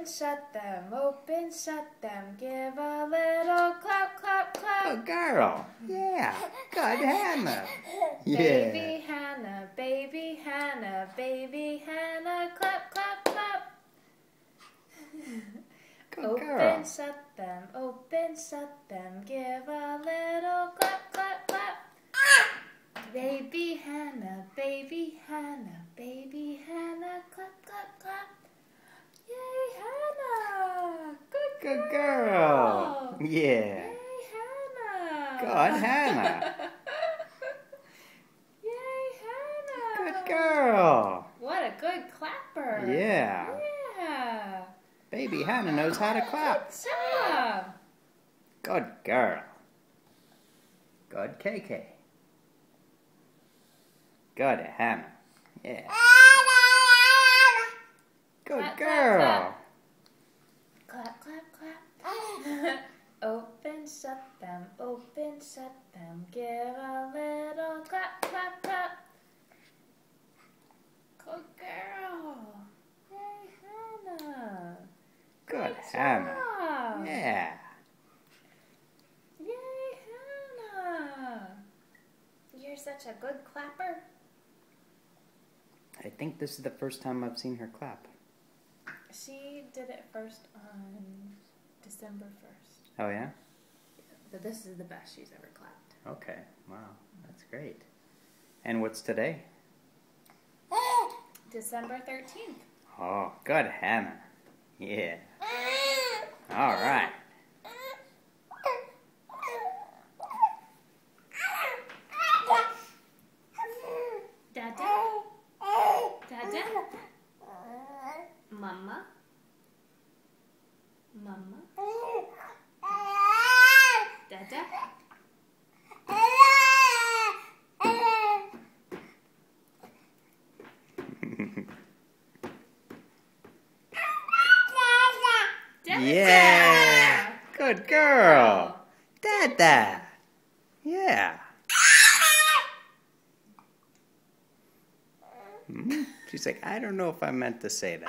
open, shut them, give a little clap, clap, clap. Good girl. Yeah. Good Hannah. Yeah. Baby Hannah, baby Hannah, baby Hannah, clap, clap, clap. Good girl. Open, shut them, give a little clap, clap, clap. Baby Hannah, baby Hannah, baby Hannah, clap, clap, clap. Yay, Hannah! Good girl. Yeah. Yay, Hannah! Good Hannah. Yay, Hannah! Good girl. What a good clapper! Yeah. Yeah. Baby Hannah knows how to clap. Good job. Good girl. Good KK. Good Hannah. Yeah. Good Clap, clap, girl. Clap, clap, clap. Open, shut them, give a little clap, clap, clap. Good girl. Yay, Hannah. Good Hannah. Job. Yeah. Yay, Hannah. You're such a good clapper. I think this is the first time I've seen her clap. She did it first on December 1st. Oh, yeah? But this is the best she's ever clapped. Okay. Wow. That's great. And what's today? December 13th. Oh, good Hannah. Yeah. All right. Dada? Dada? Mama? Mama? Dada? Yeah. Good girl. Dada. Yeah. She's like, I don't know if I meant to say that.